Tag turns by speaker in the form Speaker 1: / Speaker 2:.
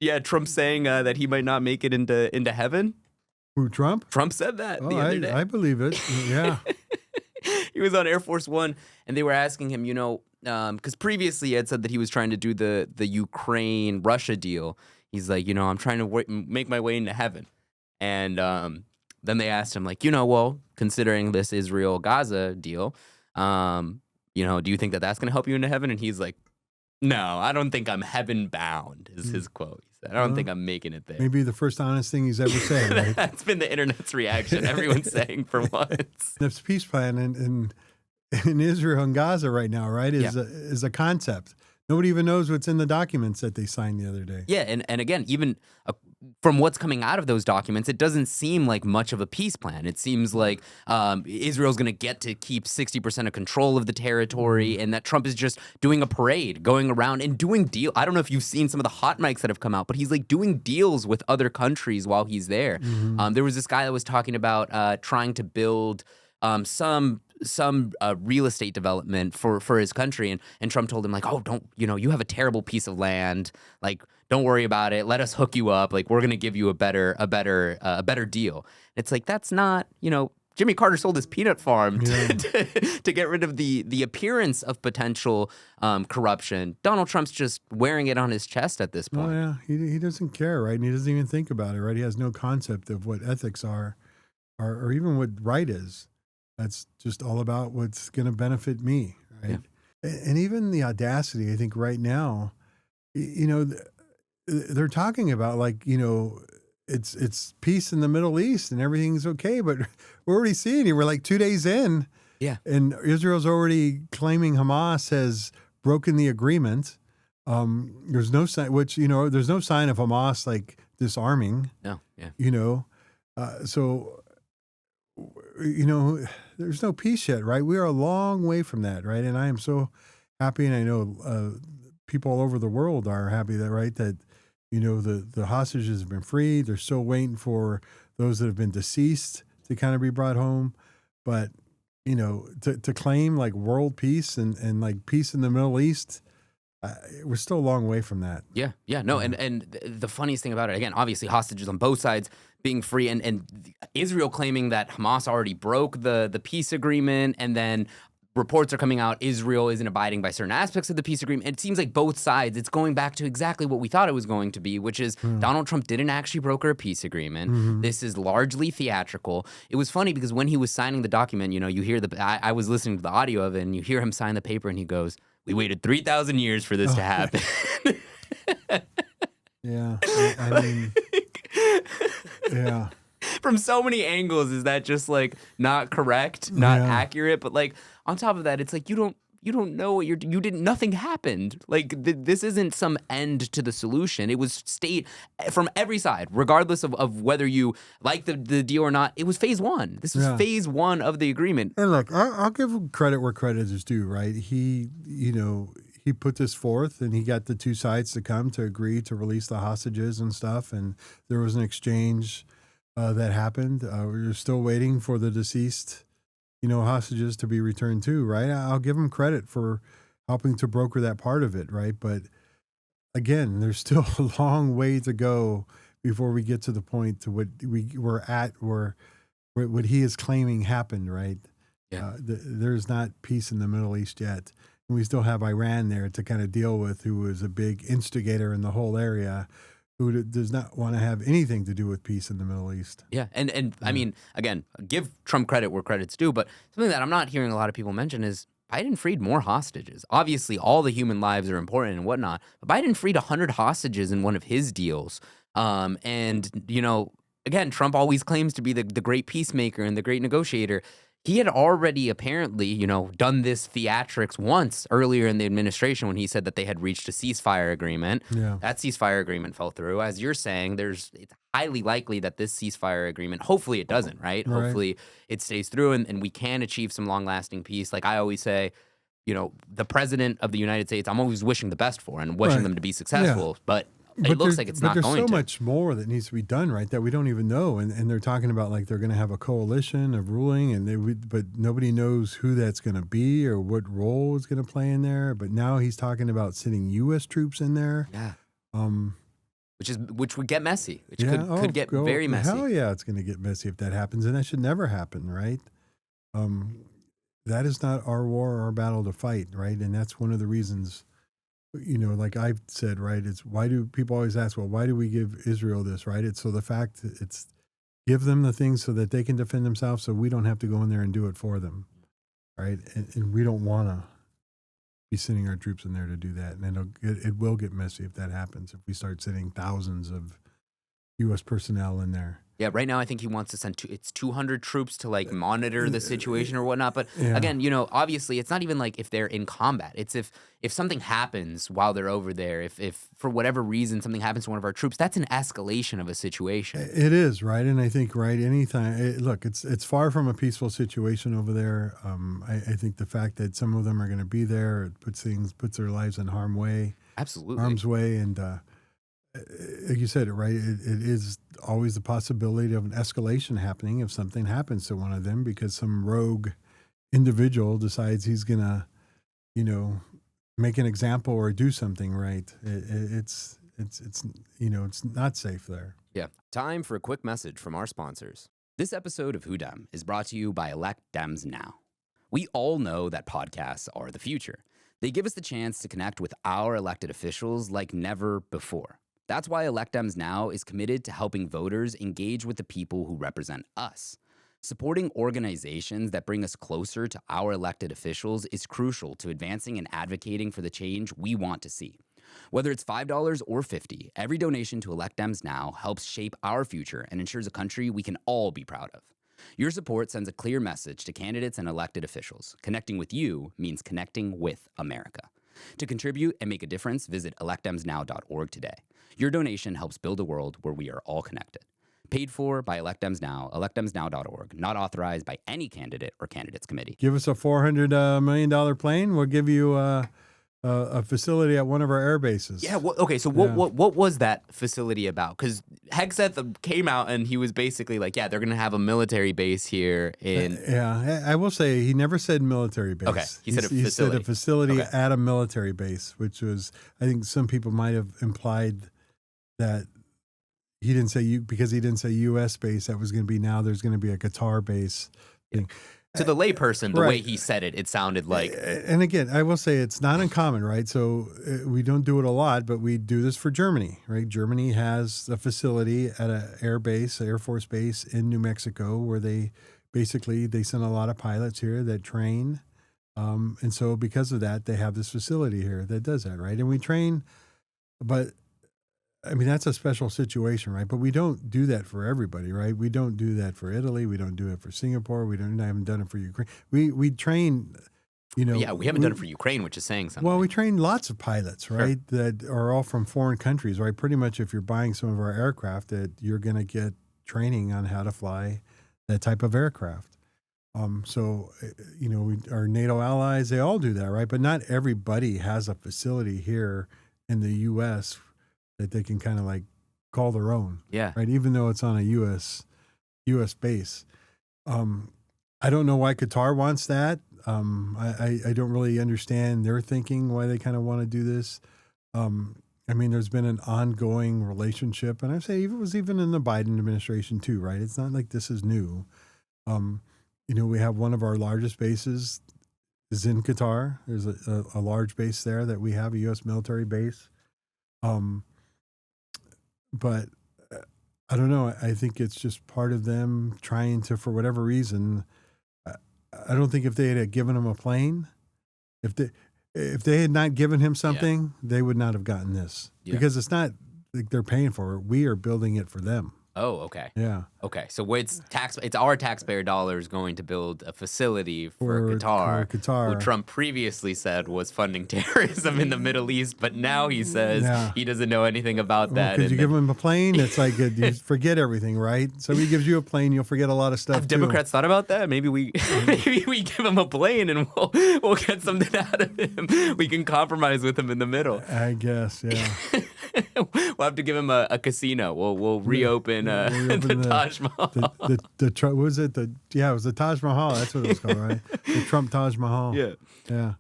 Speaker 1: Yeah, Trump saying that he might not make it into heaven.
Speaker 2: Who, Trump?
Speaker 1: Trump said that
Speaker 2: Oh,
Speaker 1: the other day.
Speaker 2: I believe it. Yeah.
Speaker 1: He was on Air Force One, and they were asking him, because previously he had said that he was trying to do the Ukraine-Russia deal. He's like, I'm trying to make my way into heaven. And then they asked him, like, well, considering this Israel-Gaza deal, do you think that that's going to help you into heaven? And he's like, no, I don't think I'm heaven-bound, is his quote. He said, I don't think I'm making it there.
Speaker 2: Maybe the first honest thing he's ever said, right?
Speaker 1: That's been the internet's reaction. Everyone's saying for once.
Speaker 2: This peace plan in Israel and Gaza right now, right, is a concept. Nobody even knows what's in the documents that they signed the other day.
Speaker 1: Yeah, and again, even from what's coming out of those documents, it doesn't seem like much of a peace plan. It seems like Israel's going to get to keep 60% of control of the territory, and that Trump is just doing a parade, going around and doing deals. I don't know if you've seen some of the hot mics that have come out, but he's like doing deals with other countries while he's there. There was this guy that was talking about trying to build some real estate development for his country, and Trump told him, like, oh, don't, you have a terrible piece of land, like, don't worry about it, let us hook you up, like, we're gonna give you a better deal. And it's like, that's not, Jimmy Carter sold his peanut farm to get rid of the appearance of potential corruption. Donald Trump's just wearing it on his chest at this point.
Speaker 2: Oh yeah, he doesn't care, right? And he doesn't even think about it, right? He has no concept of what ethics are, or even what right is. That's just all about what's going to benefit me, right? Yeah. And even the audacity, I think right now, they're talking about, like, it's peace in the Middle East and everything's okay, but we're already seeing it. We're like 2 days in, and Israel's already claiming Hamas has broken the agreement. There's no sign, there's no sign of Hamas like disarming.
Speaker 1: No, yeah.
Speaker 2: So there's no peace yet, right? We are a long way from that, right? And I am so happy, and I know people all over the world are happy that, right, that, the hostages have been freed. They're still waiting for those that have been deceased to kind of be brought home. But, to claim like world peace and like peace in the Middle East, we're still a long way from that.
Speaker 1: Yeah, no, and the funniest thing about it, again, obviously hostages on both sides being free, and Israel claiming that Hamas already broke the peace agreement, and then reports are coming out Israel isn't abiding by certain aspects of the peace agreement. It seems like both sides, it's going back to exactly what we thought it was going to be, which is Donald Trump didn't actually broker a peace agreement. This is largely theatrical. It was funny because when he was signing the document, you hear I was listening to the audio of it, and you hear him sign the paper, and he goes, "We waited 3,000 years for this to happen."
Speaker 2: Yeah, I mean, yeah.
Speaker 1: From so many angles, is that just like not correct, not accurate? But like on top of that, it's like you don't know what nothing happened. Like this isn't some end to the solution. It was from every side, regardless of whether you like the deal or not. It was phase one. This was phase one of the agreement.
Speaker 2: And look, I'll give him credit where credit is due, right? He put this forth, and he got the two sides to come to agree to release the hostages and stuff. And there was an exchange that happened. We're still waiting for the deceased, hostages to be returned too, right? I'll give him credit for helping to broker that part of it, right? But again, there's still a long way to go before we get to the point to what we're at, where what he is claiming happened, right?
Speaker 1: Yeah.
Speaker 2: There's not peace in the Middle East yet. And we still have Iran there to kind of deal with, who was a big instigator in the whole area, who does not want to have anything to do with peace in the Middle East.
Speaker 1: Yeah, and I mean, again, give Trump credit where credit's due, but something that I'm not hearing a lot of people mention is Biden freed more hostages. Obviously, all the human lives are important and whatnot, but Biden freed 100 hostages in one of his deals. And, again, Trump always claims to be the great peacemaker and the great negotiator. He had already apparently, done this theatrics once earlier in the administration when he said that they had reached a ceasefire agreement.
Speaker 2: Yeah.
Speaker 1: That ceasefire agreement fell through. As you're saying, it's highly likely that this ceasefire agreement, hopefully it doesn't, right? Hopefully it stays through and we can achieve some long-lasting peace. Like I always say, the president of the United States, I'm always wishing the best for and wishing them to be successful. But it looks like it's not going to.
Speaker 2: But there's so much more that needs to be done, right, that we don't even know. And they're talking about like they're going to have a coalition of ruling, but nobody knows who that's going to be or what role is going to play in there. But now he's talking about sending U.S. troops in there.
Speaker 1: Yeah. which would get messy, which
Speaker 2: Yeah.
Speaker 1: could get very messy.
Speaker 2: Hell yeah, it's going to get messy if that happens, and that should never happen, right? That is not our war or our battle to fight, right? And that's one of the reasons, like I've said, right? It's why do people always ask, well, why do we give Israel this, right? It's so the fact that it's give them the things so that they can defend themselves, so we don't have to go in there and do it for them, right? And we don't want to be sending our troops in there to do that. And it will get messy if that happens, if we start sending thousands of U.S. personnel in there.
Speaker 1: Yeah, right now I think he wants to send 200 troops to like monitor the situation or whatnot. But again, obviously it's not even like if they're in combat. It's if something happens while they're over there, if for whatever reason something happens to one of our troops, that's an escalation of a situation.
Speaker 2: It is, right? And I think, right, anytime, look, it's far from a peaceful situation over there. I think the fact that some of them are going to be there, it puts their lives in harm's way. And like you said it, right? It is always the possibility of an escalation happening if something happens to one of them because some rogue individual decides he's gonna, make an example or do something. Right? It's not safe there.
Speaker 1: Yeah. Time for a quick message from our sponsors. This episode of Who Dem is brought to you by Elect Dems Now. We all know that podcasts are the future. They give us the chance to connect with our elected officials like never before. That's why Elect Dems Now is committed to helping voters engage with the people who represent us. Supporting organizations that bring us closer to our elected officials is crucial to advancing and advocating for the change we want to see. Whether it's $5 or $50, every donation to Elect Dems Now helps shape our future and ensures a country we can all be proud of. Your support sends a clear message to candidates and elected officials. Connecting with you means connecting with America. To contribute and make a difference, visit electdemsnow.org today. Your donation helps build a world where we are all connected. Paid for by Elect Dems Now, electdemsnow.org. Not authorized by any candidate or candidates committee.
Speaker 2: Give us a $400 million plane. We'll give you a facility at one of our air bases.
Speaker 1: Yeah. Okay. So what was that facility about? Because Hegseth came out and he was basically like, yeah, they're going to have a military base here in.
Speaker 2: I will say he never said military base.
Speaker 1: Okay. He said
Speaker 2: He said a facility at a military base, which was, I think some people might have implied that he didn't say because he didn't say U.S. base. That was going to be now. There's going to be a Qatar base.
Speaker 1: Yeah. To the layperson, the way he said it, it sounded like.
Speaker 2: And again, I will say it's not uncommon, right? So we don't do it a lot, but we do this for Germany, right? Germany has a facility at an Air Force base in New Mexico, where they send a lot of pilots here that train, and so because of that, they have this facility here that does that, right? And we train, but. I mean, that's a special situation, right? But we don't do that for everybody, right? We don't do that for Italy. We don't do it for Singapore. I haven't done it for Ukraine. We train,
Speaker 1: Yeah, we haven't done it for Ukraine, which is saying something.
Speaker 2: Well, we train lots of pilots, right? Sure. That are all from foreign countries, right? Pretty much if you're buying some of our aircraft, that you're going to get training on how to fly that type of aircraft. So, our NATO allies, they all do that, right? But not everybody has a facility here in the U.S. that they can kind of like call their own.
Speaker 1: Yeah.
Speaker 2: Right. Even though it's on a U.S. base. I don't know why Qatar wants that. I don't really understand their thinking, why they kind of want to do this. I mean, there's been an ongoing relationship, and I say it was even in the Biden administration too, right? It's not like this is new. We have one of our largest bases is in Qatar. There's a large base there that we have, a U.S. military base. But I don't know. I think it's just part of them trying to, for whatever reason. I don't think if they had given him a plane, if they had not given him something, they would not have gotten this because it's not like they're paying for it. We are building it for them.
Speaker 1: Oh, okay.
Speaker 2: Yeah.
Speaker 1: Okay. So it's our taxpayer dollars going to build a facility for Qatar, who Trump previously said was funding terrorism in the Middle East, but now he says he doesn't know anything about that.
Speaker 2: Could you give him a plane? It's like you forget everything, right? Somebody gives you a plane, you'll forget a lot of stuff.
Speaker 1: Have Democrats thought about that? Maybe we give him a plane and we'll get something out of him. We can compromise with him in the middle.
Speaker 2: I guess, yeah.
Speaker 1: We'll have to give him a casino. We'll reopen the Taj Mahal.
Speaker 2: What was it? It was the Taj Mahal. That's what it was called, right? The Trump Taj Mahal.
Speaker 1: Yeah.
Speaker 2: Yeah.